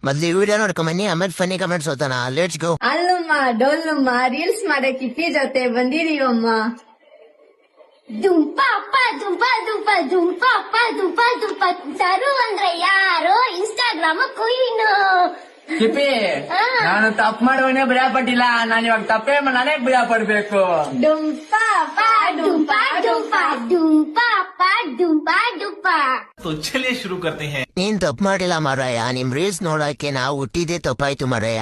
ಮೊದ್ಲು ಈ ವಿಡಿಯೋ ನೋಡ್ಕೊಂಬನ್ನಿ, ಆಮೇಲೆ ಫನ್ನಿ ಕಮೆಂಟ್ಸ್ ಓದ್ತಾನ. Let's go. ಅಲ್ಲಮ್ಮ ಡೊಲ್ಲಮ್ಮ ರೀಲ್ಸ್ ಮಾಡಕ್ ಇಪ್ಪಿ ಜೊತೆ ಬಂದಿದೀವಮ್ಮ. ದುಂಪ ಅಪ್ಪ ದುಂಪ ದುಂಪ ದುಂಪ ಅಪ್ಪ ದುಂಪ ದುಂಪ ತರು ಅಂದ್ರೆ ಯಾರು ಇನ್ಸ್ಟಾಗ್ರಾಮ್ ಕುಯ್ನು ಕಿಪಿ ನಾನು ತಪ್ಪು ಮಾಡುವನೇ ಭಯ ಪಟ್ಟಿಲ್ಲ. ನಾನು ಇವಾಗ ತಪ್ಪೇ ನಾನೇ ಭಯ ಪಡ್ಬೇಕು. ಡುಂಪ ಅಪ್ಪ ಡುಂಪ ಡುಂಪ ಡುಂಪ ಅಪ್ಪ ಡುಂಪ ಡುಂಪ. तो चलिए शुरू करते हैं. ನೀನ್ ತಪ್ಪು ಮಾಡಿಲ್ಲ ಮಾರಾಯ, ನಿಮ್ ರೀಲ್ಸ್ ನೋಡಕ್ಕೆ ನಾವು ಹುಟ್ಟಿದ್ದೆ ತಪ್ಪಾಯ್ತು ಮಾರಾಯ.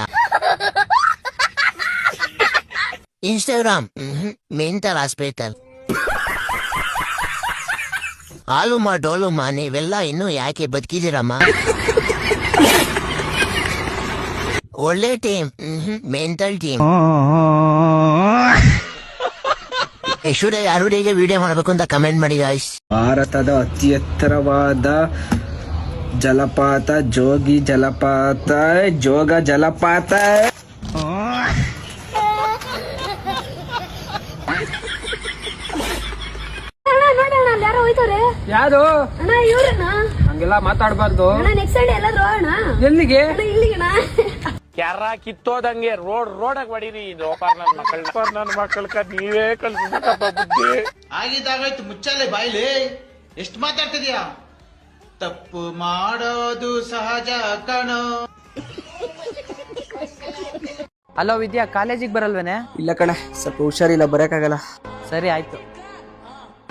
Instagram mental hospital. ಹಾಲುಮ್ಮ ಡೋಲುಮ್ಮ ನೀವೆಲ್ಲ ಇನ್ನೂ ಯಾಕೆ ಬದುಕಿದಿರಮ್ಮ? ಒಳ್ಳೆ ಟೀಮ್, ಮೆಂಟಲ್ ಟೀಮ್. ಯಶೂರ ಯಾರುಡಿಗೆ ವಿಡಿಯೋ ಮಾಡಬೇಕು ಅಂತ ಕಮೆಂಟ್ ಮಾಡಿ ಗಾಯ್ಸ್. ಭಾರತದ ಅತಿ ಎತ್ತರವಾದ ಜಲಪಾತ ಜೋಗಿ ಜಲಪಾತ, ಜೋಗ ಜಲಪಾತ. ಯಾರೋ ಹೋಯ್ತವ್ರೆ. ಯಾರು ಅಣ್ಣ ಇವ್ರಣ್ಣ. ಹಂಗೆಲ್ಲ ಮಾತಾಡ್ಬಾರ್ದು. ನೆಕ್ಸ್ಟ್ ಸಂಡೆ ಎಲ್ಲಾದ್ರು ಹೋಗೋಣ. ಎಲ್ಲಿಗೆ? ಇಲ್ಲಿಗೆಣ್ಣ. ಕ್ಯಾರ ಕಿತ್ತೋದಂಗೆ ರೋಡಾಗ ಹೊಡೀರಿ. ನನ್ನ ಮಕ್ಕಳ ನೀವೇ ಕಲ್ಸ್ಬೇಕಪ್ಪ ಬುದ್ಧಿ. ಆಗಿದ್ದಾಗಾಯ್ತು, ಮುಚ್ಚಾಲೆ ಬಾಯ್ಲಿ. ಎಷ್ಟು ಮಾತಾಡ್ತಿದ್ಯಾ? ತಪ್ಪು ಮಾಡೋದು ಸಹಜ ಕಣೋ. ಹಲೋ ವಿದ್ಯಾ, ಕಾಲೇಜಿಗೆ ಬರಲ್ವೇನೆ? ಇಲ್ಲ ಕಣೆ, ಸ್ವಲ್ಪ ಹುಷಾರಿಲ್ಲ, ಬರಕಾಗಲ್ಲ. ಸರಿ ಆಯ್ತು.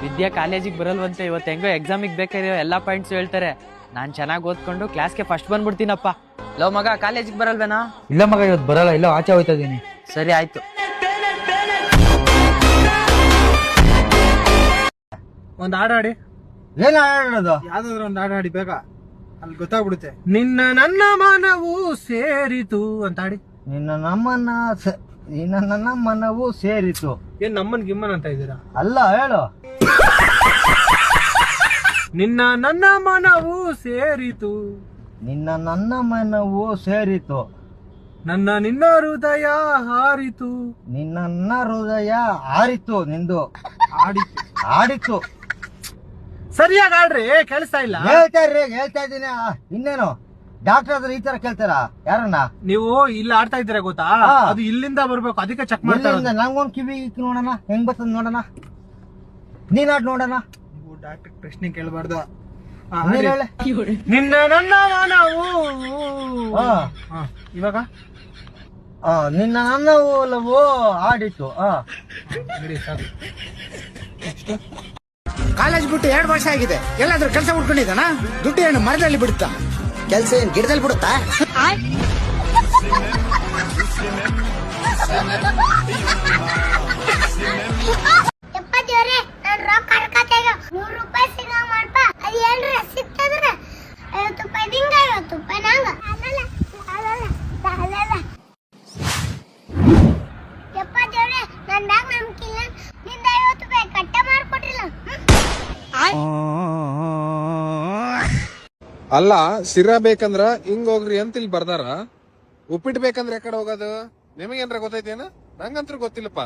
ವಿದ್ಯಾ ಕಾಲೇಜಿಗೆ ಬರಲ್ವಂತೆ. ಇವತ್ತು ಹೆಂಗೋ ಎಕ್ಸಾಮಿಗೆ ಬೇಕಾಗಿರೋ ಎಲ್ಲಾ ಪಾಯಿಂಟ್ಸ್ ಹೇಳ್ತಾರೆ. ನಾನ್ ಚೆನ್ನಾಗಿ ಓದ್ಕೊಂಡು ಕ್ಲಾಸ್ಗೆ ಫಸ್ಟ್ ಬಂದ್ಬಿಡ್ತೀನಪ್ಪ. ಲೋ ಮಗ, ಕಾಲೇಜಿಗೆ ಬರಲ್ವೇನಾ? ಇಲ್ಲ ಮಗ, ಇವತ್ತು ಬರಲ್ಲ, ಇಲ್ಲ ಆಚೆ ಹೋಯ್ತಾ ಇದೀನಿ. ಸರಿ ಆಯ್ತು. ಒಂದ್ ಆಡಿ. ಏನ್ ಆಡೋದು? ಯಾವ್ದಾದ್ರು ಒಂದ್ ಆಡಿ ಬೇಗ, ಅಲ್ಲಿ ಗೊತ್ತಾಗ್ಬಿಡುತ್ತೆ. ನಿನ್ನ ನನ್ನ ಮನವು ಸೇರಿತು ಅಂತ ಆಡಿ. ನಿನ್ನ ನನ್ನ ಮನವು ಸೇರಿತು. ಏನ್ ನಮ್ಮನ್ ಗಿಮ್ಮನ್ ಅಂತ ಇದ್ದೀರಾ? ಅಲ್ಲ, ಹೇಳು. ನಿನ್ನ ನನ್ನ ಮನವು ಸೇರಿತು, ನಿನ್ನ ನನ್ನ ಮನವು ಸೇರಿತು, ನನ್ನ ನಿನ್ನ ಹೃದಯ ಹಾರಿತು, ನಿನ್ನ ಹೃದಯ ಹಾರಿತು, ನಿಂದು ಆಡಿತು. ಸರಿಯಾಗಿ ಆಡ್ರಿ, ಕೇಳಿಸ್ತಾ ಇಲ್ಲ. ಹೇಳ್ತಾ ಇದ್ದೀನಿ. ಇನ್ನೇನು ಡಾಕ್ಟರ್ ಆದ್ರೆ ಈ ತರ ಕೇಳ್ತಾರ ಯಾರನ್ನ? ನೀವು ಇಲ್ಲಿ ಆಡ್ತಾ ಇದ್ದೀರಾ ಗೊತ್ತಾ? ಅದು ಇಲ್ಲಿಂದ ಬರ್ಬೇಕು, ಅದಕ್ಕೆ ಚೆಕ್ ಮಾಡ್ತಾ. ನಂಗೊಂದ್ ಕಿವಿ ನೋಡೋಣ, ಹೆಂಗ್ ಬರ್ತದ ನೋಡೋಣ. ನೀನ್ ಆಡ್ ನೋಡೋಣ. ನೀವು ಡಾಕ್ಟರ್ ಪ್ರಶ್ನೆ ಕೇಳಬಾರ್ದು. ನಿನ್ನ ನನ್ನ ಮನವು ಇವಾಗ ನಿನ್ನ ನನ್ನ ಒಲವು ಆಡಿತು. ಕಾಲೇಜ್ ಬಿಟ್ಟು 2 ವರ್ಷ ಆಗಿದೆ. ಎಲ್ಲಾದ್ರೂ ಕೆಲಸ ಹುಡ್ಕೊಂಡಿದ್ದಾನ? ದುಡ್ಡು ಏನು ಮರದಲ್ಲಿ ಬಿಡುತ್ತಾ? ಕೆಲ್ಸ ಏನ್ ಗಿಡದಲ್ಲಿ ಬಿಡುತ್ತಾ? ಯಪ್ಪ ದೇವ್ರೆ, ನಾನು ರೊಕ್ಕ ಕರ್ಕತೆಗ 100 ರೂಪಾಯಿ ಸಿಗ ಮಾಡ್ಪ. ಅದು ಏನ್ರ ಸಿಕ್ತದ್ರ 50 ರೂಪಾಯಿ ನಿಂಗ, 50 ರೂಪಾಯಿ ನಂಗ. ಯಪ್ಪ ದೇವ್ರೆ, ನನ್ನ ಬ್ಯಾಗ್ ನಂಬಿಕಿಲ್ಲ. ನಿಂದ 50 ರೂಪಾಯಿ ಕಟ್ಟ ಮಾಡ್ಕೊಟ್ರಿಲ್ಲ. ಅಲ್ಲ, ಸಿರಾ ಬೇಕಂದ್ರ ಹಿಂಗ್ ಹೋಗ್ರಿ ಅಂತ ಇಲ್ಲಿ ಬರ್ದಾರ. ಉಪ್ಪಿಟ್ಟು ಬೇಕಂದ್ರೆ ಯಾಕಡೆ ಹೋಗೋದು? ನಿಮಗೇನ್ರ ಗೊತ್ತೈತೇನ? ನಂಗಂತ್ರ ಗೊತ್ತಿಲ್ಲಪ್ಪ.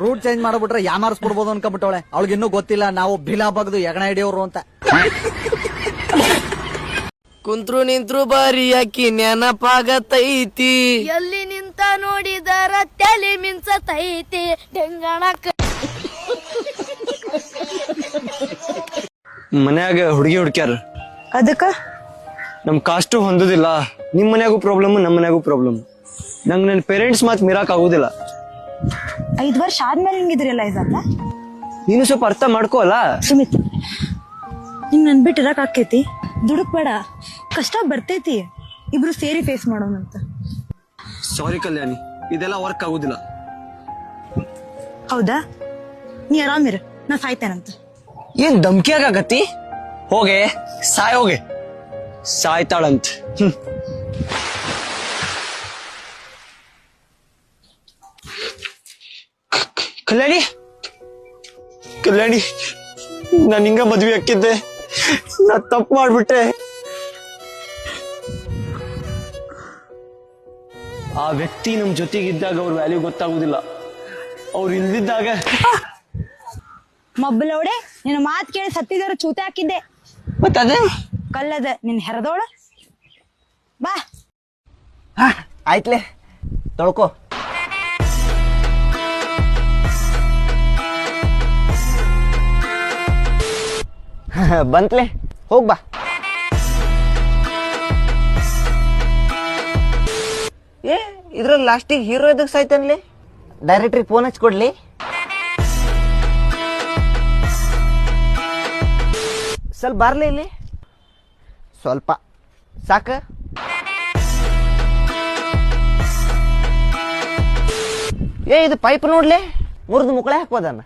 ರೂಟ್ ಚೇಂಜ್ ಮಾಡ್ಬಿಟ್ರೆ ಯಾಮಾರಿಸ್ಬಿಡ್ಬೋದು ಅನ್ಕೊಂಡ್ಬಿಟ್ಟವಳೆ. ಅವಳಿಗೆ ಇನ್ನೂ ಗೊತ್ತಿಲ್ಲ ನಾವು ಬಿಲಾ ಬಗ್ದು ಎಗಣ ಹಿಡಿಯೋರು ಅಂತ. ಕುಂತ್ರು ನಿಂತ್ರು ಬಾರಿ ಅಕ್ಕಿ ನೆನಪಾಗತೈತಿ. ಎಲ್ಲಿ ನಿಂತ ನೋಡಿದರ ತಲೆ ಮಿಂಚತೈತಿ. ಡೆಂಗಣಕ ಮನ್ಯಾಗ ಹುಡುಗಿ ಹುಡ್ಕ್ಯಾರ. ಅದಕ್ಕ ನಮ್ ಕಾಸ್ಟು ಹೊಂದುದಿಲ್ಲ. ನಿಮ್ ಮನ್ಯಾಗೂ ಪ್ರಾಬ್ಲಮ್, ನಮ್ ಮನ್ಯಾಗೂ ಪ್ರಾಬ್ಲಮ್. ನಂಗ್ ನನ್ ಪೇರೆಂಟ್ಸ್ ಮಾತ್ ಮೀರಾಕ್ ಆಗುದಿಲ್ಲ. 5 ವರ್ಷ ಆದ್ಮೇಲೆ ಹಿಂಗಿದ್ರಲ್ಲ ಇದಂತ. ನೀನು ಸ್ವಲ್ಪ ಅರ್ಥ ಮಾಡ್ಕೋಲ್ಲ. ಸುಮಿತ್, ನಿಂಗ್ ನನ್ ಬಿಟ್ಟು ಇರಕ್ ಆಕೇತಿ? ದುಡುಕ್ ಬೇಡ, ಕಷ್ಟ ಬರ್ತೈತಿ. ಇಬ್ರು ಸೇರಿ ಫೇಸ್ ಮಾಡೋಣಂತ. ಸಾರಿ ಕಲ್ಯಾಣಿ, ಇದೆಲ್ಲ ವರ್ಕ್ ಆಗುದಿಲ್ಲ. ಹೌದಾ? ನೀ ಆರಾಮಿರ, ನಾ ಸಾಯ್ತೇನಂತ. ಏನ್ ಧಮ್ಕಿ ಆಗತ್ತಿ? ಹೋಗೆ ಹೋಗೆ ಸಾಯ್ತಾಳಂತ. ಕಲ್ಯಾಣಿ, ನಾನ್ ಹಿಂಗ ಮದ್ವೆ ಹಾಕಿದ್ದೆ. ನಾ ತಪ್ಪು ಮಾಡ್ಬಿಟ್ಟೆ. ಆ ವ್ಯಕ್ತಿ ನಮ್ ಜೊತೆಗಿದ್ದಾಗ ಅವ್ರ ವ್ಯಾಲ್ಯೂ ಗೊತ್ತಾಗುದಿಲ್ಲ, ಅವ್ರು ಇಲ್ದಿದ್ದಾಗ. ಮಬ್ಬಲೋಡೆ ನಿನ್ನ ಮಾತ್ ಕೇಳಿ ಸತ್ತಿದಾರ ಚೂತೆ ಹಾಕಿದ್ದೆ. ಮತ್ತದ ಕಲ್ಲದ ನಿನ್ ಹೆರದೋಳ ಬಾ. ಆಯ್ತ್ಲೆ ತೊಳ್ಕೊ. ಬಂತ್ಲೆ ಹೋಗ್ ಬಾ. ಏ ಇದ್ರಲ್ಲಿ ಲಾಸ್ಟಿಗೆ ಹೀರೋ ಎದಕ್ ಸಾಯ್ತಾನ್ಲಿ? ಡೈರೆಕ್ಟ್ರಿಗೆ ಫೋನ್ ಹಚ್ಕೊಡ್ಲಿ. ಸ್ವಲ್ಪ ಬರ್ಲಿ ಇಲ್ಲಿ, ಸ್ವಲ್ಪ ಸಾಕ. ಏ ಇದು ಪೈಪ್ ನೋಡ್ಲಿ, ಮುರಿದು ಮುಕ್ಕಳೆ ಹಾಕ್ಬೋದನ್ನ.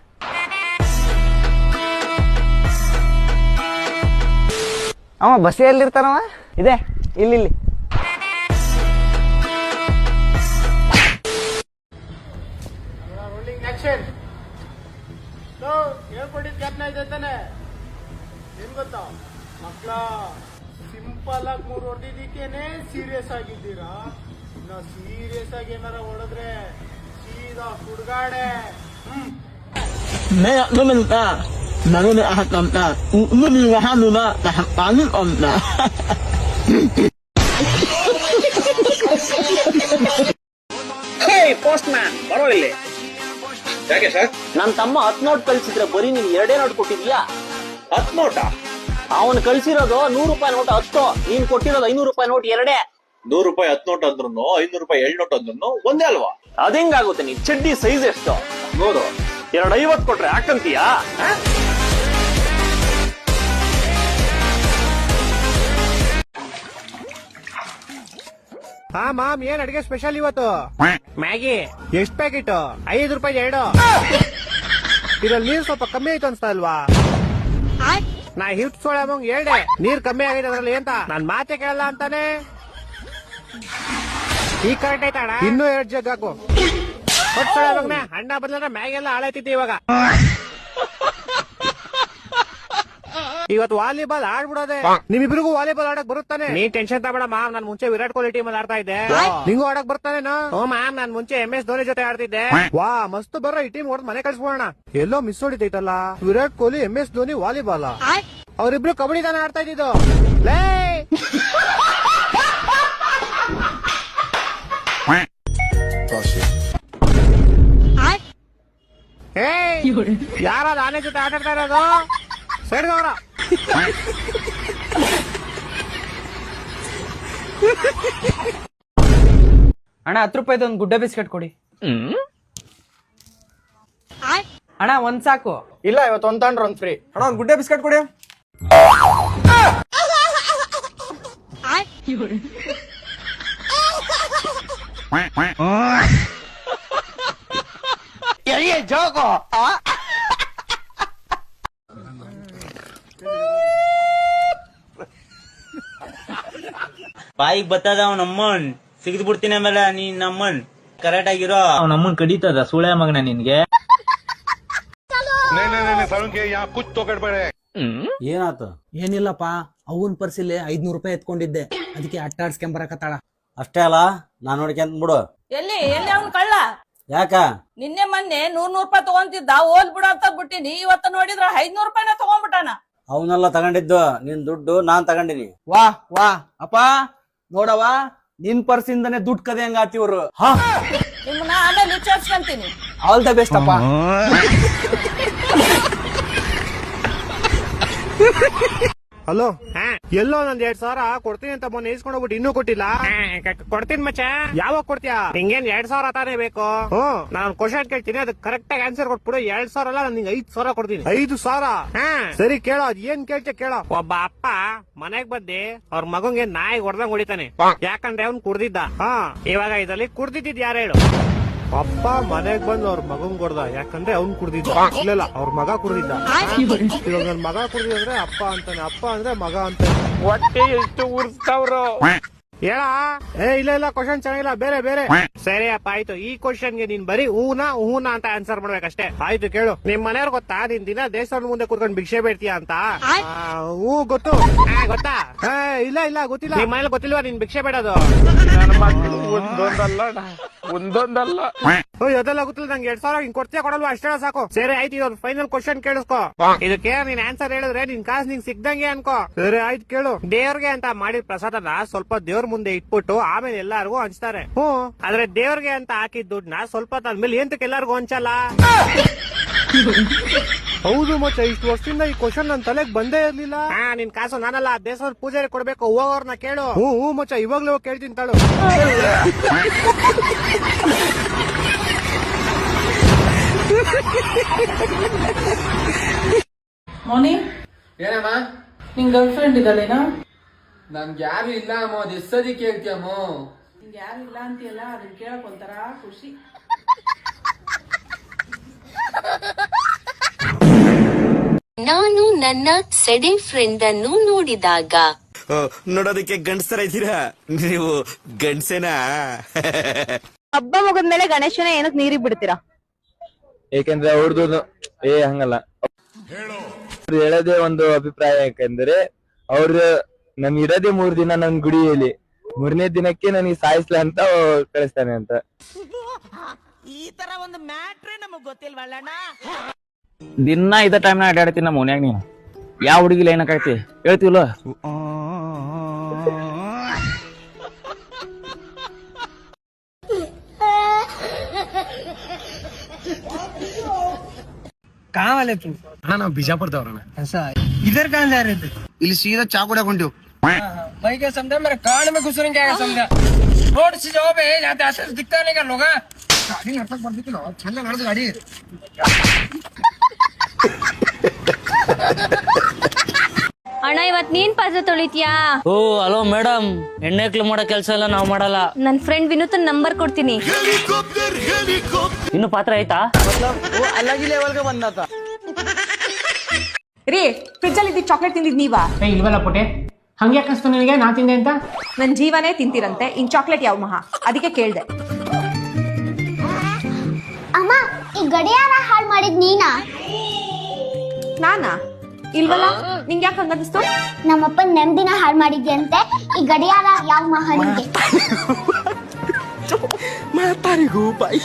ಅವ ಬಸ್ಸಲ್ಲಿರ್ತಾನವ. ಇದೆ ಇಲ್ಲಿ. ಹೇಳ್ಕೊಟ್ಟಿದ್ ಕ್ಯಾಪ್ನ ಇದ್ದಾನೆ. ಏನ್ ಗೊತ್ತಾ ಮಕ್ಳ, ಸಿಂಪಲ್ ಆಗಿ 3 ಹೊಡೆದಿದ್ದೇನೆ ಸೀರಿಯಸ್ ಆಗಿದ್ದೀರಾ. ಇನ್ನ ಸೀರಿಯಸ್ ಆಗಿ ಏನಾರ ಹೊಡೆದ್ರೆ ಸೀದಾ ಹುಡುಗಾಡೆ. ಪೋಸ್ಟ್ ಮ್ಯಾನ್ ಬರೋ ಇಲ್ಲಿ. ಯಾಕೆ ಸರ್? ನನ್ ತಮ್ಮ 10 ನೋಟ್ ಕಳ್ಸಿದ್ರೆ ಬರೀ ನೀನ್ 2 ನೋಟ್ ಕೊಟ್ಟಿದ್ಯಾ? 10 ನೋಟಾ? ಅವನು ಕಳ್ಸಿರೋದು 100 ರೂಪಾಯಿ ನೋಟ್ 10, ನೀನ್ ಕೊಟ್ಟಿರೋದು 500 ರೂಪಾಯಿ ನೋಟ್ 2. 100 ರೂಪಾಯಿ 10 ನೋಟ್ ಅಂದ್ರು 500 ರೂಪಾಯಿ 7 ನೋಟ್ ಅಂದ್ರು ಒಂದೇ ಅಲ್ವಾ? ಅದೆಂಗಾಗುತ್ತೆ? ನೀನ್ ಚಡ್ಡಿ ಸೈಜ್ ಎಷ್ಟು? ನೋಡು, 250 ಕೊಟ್ರೆ ಯಾಕಂತೀಯಾ? ಹಾ ಮಾಮ್, ಏನ್ ಅಡಿಗೆ ಸ್ಪೆಷಲ್ ಇವತ್ತು? ಮ್ಯಾಗಿ. ಎಷ್ಟ್ ಪ್ಯಾಕೆಟ್? 5 ರೂಪಾಯಿ 2. ಇದ್ರಲ್ಲಿ ನೀರ್ ಸ್ವಲ್ಪ ಕಮ್ಮಿ ಆಯ್ತು ಅನ್ಸ್ತಾ ಇಲ್ವಾ? ನಾ ಹಿಟ್ ಸೋಳೆ ಅಮ್ಮಂಗ್ ಹೇಳ್ದೆ ನೀರ್ ಕಮ್ಮಿ ಆಗಿದೆ ಅದ್ರಲ್ಲಿ ಅಂತ. ನಾನ್ ಮಾತೆ ಕೇಳಲ್ಲ ಅಂತಾನೆ. ಈಗ ಕರೆಕ್ಟ್ ಆಯ್ತಾಣ? ಇನ್ನೂ 2 ಜಗ್ ಹಾಕು. ಸೋಳೆ ಅಮ್ಮಂಗ್ನ ಅಣ್ಣ ಬದಲಾದ್ರೆ ಮ್ಯಾಗಿ ಎಲ್ಲ ಹಾಳಾಯ್ತಿದ್ದೆ ಇವಾಗ. ಇವತ್ತು ವಾಲಿಬಾಲ್ ಆಡ್ಬಿಡೋದೆ. ನಿಮ್ಮಿಬ್ರಿಗೂ ವಾಲಿಬಾಲ್ ಆಡಕ್ ಬರುತ್ತಾನೆ? ನೀನ್ ಟೆನ್ಷನ್ ತಗೋಬೇಡ ಮಾಮ್, ನಾನ್ ಮುಂಚೆ ವಿರಾಟ್ ಕೊಹ್ಲಿ ಟೀಮ್ ಅಲ್ಲಿ ಆಡ್ತಾ ಇದ್ದೆ. ನಿಂಗೂ ಆಡಕ್ ಬರ್ತಾನೇನೋ? ಓ ಮಾಮ್, ನಾನ್ ಮುಂಚೆ MS ಧೋನಿ ಜೊತೆ ಆಡ್ತಿದ್ದೆ. ವಾ ಮಸ್ತ್, ಬರ್ರ ಈ ಟೀಮ್ ಹೊಡೆದ್ ಮನೆ ಕಳ್ಸ್ಬೋಣ. ಎಲ್ಲೋ ಮಿಸ್ ಹೊಡಿತೈತಲ್ಲ. ವಿರಾಟ್ ಕೊಹ್ಲಿ MS ಧೋನಿ ವಾಲಿಬಾಲ್, ಅವ್ರಿಬ್ರು ಕಬಡ್ಡಿ ತಾನೇ ಆಡ್ತಾ ಇದ್ದಿದ್ದು. ಲೇ ಯಾರಾದ ಆನೆ ಜೊತೆ ಆಟಾಡ್ತಾ ಇರೋದು? ಸೈಡ್ ಅವರ ಅಣ್ಣ 10 ರೂಪಾಯಿದು ಒಂದು ಗುಡ್ಡೆ ಬಿಸ್ಕೆಟ್ ಕೊಡಿ. ಅಣ್ಣ ಒಂದ್ ಸಾಕು. ಇಲ್ಲ, ಇವತ್ತು ಒಂದ್ ತಗೊಂಡ್ರೆ ಒಂದ್ ಫ್ರೀ. ಅಣ್ಣ ಒಂದ್ ಗುಡ್ಡೆ ಬಿಸ್ಕೆಟ್ ಕೊಡಿ. ಜೋಗೋ ಬಾಯಿಗೆ ಬತ್ತದ ಅವ್ ನಮ್ಮನ್ ಸಿಗದ್ ಬಿಡ್ತೀನಿ. ಆಮೇಲೆ ನೀನ್ ನಮ್ಮನ್ ಕರೆಕ್ಟ್ ಆಗಿರೋ ಅವ್ ನಮ್ಮನ್ ಕಡಿತದ ಸುಳೆ ಮಗನ ನಿನ್ಗೆ. ಏನಾತ? ಏನಿಲ್ಲಪ್ಪ, ಅವನ್ ಪರ್ಸಿಲೆ 500 ರೂಪಾಯಿ ಎತ್ಕೊಂಡಿದ್ದೆ, ಅದಕ್ಕೆ ಅಟ್ಟಾಡ್ಸ್ಕೊಂಬರಕತ್ತಾಳ. ಅಷ್ಟೇ ಅಲ್ಲ, ನಾನ್ ನೋಡ್ಕೊಂತ ಬಿಡು. ಎಲ್ಲಿ ಅವ್ನ್ ಕಳ್ಳ? ಯಾಕ? ನಿನ್ನೆ ಮೊನ್ನೆ 100 ರೂಪಾಯಿ ತಗೊಂತಿದ್ದ, ಓಲ್ ಬಿಡ ಅಂತ ಬಿಟ್ಟಿನಿ. ಇವತ್ತ ನೋಡಿದ್ರ 500 ರೂಪಾಯಿನ ತಗೊಂಡ್ಬಿಟ್ಟಾನ. ಅವನೆಲ್ಲ ತಗೊಂಡಿದ್ದು ನಿನ್ ದುಡ್ಡು ನಾನ್ ತಗೊಂಡಿನಿ. ವಾ ವಾ ಅಪ್ಪ ನೋಡವ, ನಿನ್ ಪರ್ಸಿಂದನೆ ದುಡ್ಡು ಕದೆ ಹಂಗಾತಿ ಇವ್ರು. ನಿಮ್ಮನ್ನ ಆಮೇಲೆ ವಿಚಾರಿಸ್ಕೊಂತೀನಿ. ಆಲ್ ದ ಬೆಸ್ಟ್ ಅಪ್ಪ. ಹಲೋ, ಎಲ್ಲೋ ಒಂದ್ 2,000 ಕೊಡ್ತೀನಿ ಅಂತ ಮೊನ್ನೆ ಇಸ್ಕೊಂಡು ಹೋಗ್ಬಿಟ್ಟು ಇನ್ನೂ ಕೊಟ್ಟಿಲ್ಲ. ಕೊಡ್ತೀನಿ ಮಚ್ಚ. ಯಾವಾಗ ಕೊಡ್ತೀಯಾ? ನಿಂಗೇನ್ 2,000 ತಾನೇ ಬೇಕು? ನಾನು ಕ್ವಶನ್ ಕೇಳ್ತೀನಿ, ಅದಕ್ಕೆ ಕರೆಕ್ಟ್ ಆಗಿ ಆನ್ಸರ್ ಕೊಟ್ಬಿಡು. 2,000 ಅಲ್ಲ, ನಾನು ನಿಂಗೆ 5,000 ಕೊಡ್ತೀನಿ. 5,000? ಸರಿ ಕೇಳೋ, ಅದ್ ಏನ್ ಕೇಳ್ತೀಯ ಕೇಳೋ. ಒಬ್ಬ ಅಪ್ಪ ಮನೆಗ್ ಬಂದಿ ಅವ್ರ ಮಗಂಗೆ ನಾಯಿ ಹೊಡೆದಂಗ್ ಹೊಡಿತಾನೆ, ಯಾಕಂದ್ರೆ ಅವ್ನ್ ಕುಡ್ದಿದ್ದ. ಇವಾಗ ಇದ್ರಲ್ಲಿ ಕುಡ್ದಿದ್ದ ಯಾರು ಹೇಳು? ಅಪ್ಪ ಮನೆಗ್ ಬಂದು ಅವ್ರ ಮಗಂಗ್ ಕೊಡ್ದ, ಯಾಕಂದ್ರೆ ಅವ್ನ್ ಕುಡ್ದಿದ್ದ. ಇಲ್ಲ, ಅವ್ರ ಮಗ ಕುಡ್ದಿದ್ದ. ಇವಾಗ ನನ್ ಮಗ ಕುಡ್ದಿದ್ರೆ ಅಪ್ಪ ಅಂತಾನೆ, ಅಪ್ಪ ಅಂದ್ರೆ ಮಗ ಅಂತಾನೆ. ಹೊಟ್ಟೆ ಎಷ್ಟು ಉರ್ಸ್ತಾವ್ರು. ಹೇಳ ಇಲ್ಲ ಕ್ವಶನ್ ಚೆನ್ನಾಗಿಲ್ಲ, ಬೇರೆ ಬೇರೆ. ಸರಿ ಅಪ್ಪ ಆಯ್ತು. ಈ ಕ್ವಶನ್ಗೆ ನೀನ್ ಬರೀ ಹೂನಾ ಅಂತ ಆನ್ಸರ್ ಮಾಡ್ಬೇಕಷ್ಟೇ. ಆಯ್ತು ಕೇಳು. ನಿಮ್ ಮನೆಯವ್ರು ಗೊತ್ತಾ ನೀನ್ ದಿನ ದೇವಸ್ಥಾನದ ಮುಂದೆ ಕೂತ್ಕೊಂಡು ಭಿಕ್ಷೆ ಬೇಡ್ತೀಯ ಅಂತ? ಹೂ ಗೊತ್ತು. ಗೊತ್ತಾ? ಇಲ್ಲ ಗೊತ್ತಿಲ್ಲ. ನಿಮ್ ಮನೇಲಿ ಗೊತ್ತಿಲ್ವಾ ನೀನ್ ಭಿಕ್ಷೆ ಬೇಡೋದು? ಒಂದೊಂದಲ್ಲ ಅದೆಲ್ಲ ಗೊತ್ತಿಲ್ಲ ನಂಗೆ. 2,000 ಹಿಂಗ್ ಕೊಡ್ತೀಯ ಕೊಡಲ್ವಾ? ಅಷ್ಟೇ ಸಾಕು. ಸರಿ ಆಯ್ತು, ಇದೊಂದು ಫೈನಲ್ ಕ್ವಶನ್ ಕೇಳಿಸ್ಕೊ. ಇದಕ್ಕೆ ನೀನ್ ಆನ್ಸರ್ ಹೇಳಿದ್ರೆ ನಿನ್ ಕಾಸು ನಿಂಗ್ ಸಿಕ್ದಂಗೆ ಅನ್ಕೋ. ಸರಿ ಆಯ್ತು ಕೇಳು. ದೇವ್ರಿಗೆ ಅಂತ ಮಾಡಿದ ಪ್ರಸಾದನ ಸ್ವಲ್ಪ ದೇವ್ರ ಮುಂದೆ ಇಟ್ಬಿಟ್ಟು ಆಮೇಲೆ ಎಲ್ಲಾರ್ಗು ಹಂಚ್ತಾರೆ. ಆದ್ರೆ ದೇವ್ರಿಗೆ ಅಂತ ಹಾಕಿದ ದುಡ್ಡನ್ನ ಸ್ವಲ್ಪ ಆದ್ಮೇಲೆ ಎಂತಕ್ಕೆ ಎಲ್ಲಾರ್ಗು ಹಂಚಲ್ಲ? ಹೌದು ಮಚ್ಚ, ಇಷ್ಟು ವರ್ಷದಿಂದ ಈ ಕ್ವಶನ್ ನನ್ ತಲೆಗ್ ಬಂದೇ ಇರ್ಲಿಲ್ಲ. ನಿನ್ ಕಾಸು ನಾನಲ್ಲ, ದೇವಸ್ಥಾನ ಪೂಜಾರಿ ಕೊಡ್ಬೇಕು. ಹೋಗೋರ್ನ ಕೇಳು. ಹ್ಞೂ ಮಚ್ಚ, ಇವಾಗ್ಲೂ ಹೋಗಿ ಕೇಳ್ತೀನಿ ತಾಳು. ಮೋನಿ, ಏನಮ್ಮ? ನಿನ್ ಗರ್ಲ್ ಫ್ರೆಂಡ್ ಇದ್ದಾಳೇನಾ? ನನ್ಗೆ ಯಾರು ಇಲ್ಲ ಅಮ್ಮ. ಅದು ಎಷ್ಟದಿ ಕೇಳ್ತೀಯಮ್ಮ? ನಿಂಗೆ ಯಾರು ಇಲ್ಲ ಅಂತೀಯಲ್ಲ, ಅದನ್ನ ಕೇಳಕ್ ಒಂಥರ ಖುಷಿ. ನಾನು ನನ್ನ ಸೆಡೆ ಫ್ರೆಂಡ್ ಅನ್ನು ನೋಡಿದಾಗ ನೋಡೋದಕ್ಕೆ ಗಂಡಸರ ಇದ್ದೀರಾ ನೀವು? ಗಂಡಸೇನಾ? ಹಬ್ಬ ಮುಗಿದ್ಮೇಲೆ ಗಣೇಶನ ಏನಕ್ ನೀರಿಗೆ ಬಿಡ್ತೀರಾ? ಏಕೆಂದ್ರೆ ಅವ್ರದ್ದು ಹಂಗಲ್ಲ, ಹೇಳೋದೇ ಒಂದು ಅಭಿಪ್ರಾಯ. ಯಾಕಂದ್ರೆ ಅವ್ರು ನನ್ ಇರೋದೇ 3 ದಿನ ನನ್ ಗುಡಿಯಲ್ಲಿ, 3ನೇ ದಿನಕ್ಕೆ ನನಗೆ ಸಾಯಿಸ್ಲ ಅಂತ ಕಳಿಸ್ತಾನೆ ಅಂತ. ಈ ತರ ಒಂದು ಮ್ಯಾಟ್ರೇ ನಮಗ್ ಗೊತ್ತಿಲ್ವಲ್ಲಣ್ಣ. ದಿನ ಇದ ಟೈಮ್ ನ ಅಡ್ಡಾಡ್ತೀನಿ ನಮ್ಮ ಮನ್ಯಾಗ. ನೀನು ಯಾವ ಹುಡುಗಿಲ್ಲ ಏನಕ್ಕಾಯ್ತಿ ಹೇಳ್ತೀವಲ್ಲ? कहाँ वाले तुम? हाँ ना बीजापुर दौरा में। ऐसा इधर कहाँ जा रहे थे? इली सीधा चाकुड़ा कुंडू। भाई क्या समझा? मेरे कान में घुस रहे क्या समझा? रोड से जाओ बे, यहाँ से दिखता नहीं कर लोगा। गाड़ी नटक पड़ थी ना, छल्ला नड़ गाड़ी। ಅಣ್ಣ ಇವತ್ ನೀನ್ ಪಾತ್ರೆ ತೊಳಿತೀಯಾ? ಓ ಹಲೋ ಮೇಡಮ್, ಎಣ್ಣೆಕ್ಲು ಮಾಡೋ ಕೆಲಸ ಎಲ್ಲ ನಾವ್ ಮಾಡಲ್ಲ. ನನ್ ಫ್ರೆಂಡ್ ವಿನೂತನ್ ನಂಬರ್ ಕೊಡ್ತೀನಿ. ಇನ್ನು ಪಾತ್ರ ಆಯ್ತಾ? अलग ही लेवल का बंदा था। ರೀ, ಫ್ರಿಜ್ ಅಲ್ಲಿ ಇದ್ದ ಚಾಕ್ಲೇಟ್ ತಿಂದಿದ್ ನೀವಾ? ಇಲ್ವಲ್ಲ ಪುಟೆ, ಹಂಗೆ ಯಾಕನ್ಸ್ತು ನಿನಗೆ ನಾ ತಿಂದೆ ಅಂತ? ನನ್ ಜೀವನೇ ತಿಂತಿರಂತೆ, ಇನ್ ಚಾಕ್ಲೇಟ್ ಯಾವ ಮಹಾ, ಅದಕ್ಕೆ ಕೇಳ್ದೆ. ಅಮ್ಮ, ಈ ಗಡಿಯಾರ ಹಾಳು ಮಾಡಿದ್ ನೀನಾ? ನಾನಾ? ಇಲ್ವಲ್ಲ, ನಿಂಗೆ ಯಾಕೆ ಹಂಗನ್ನಿಸ್ತು? ನಮ್ಮಪ್ಪನ್ ನೆಮ್ಮದಿನ ಹಾಳು ಮಾಡಿದ್ಯಂತೆ. ಈ ಗಡಿಯಾರ ಯಾವ ಮಹಾನಿಗೆ? ಮಾತಾರಿಗೂ ಬಾಯಿ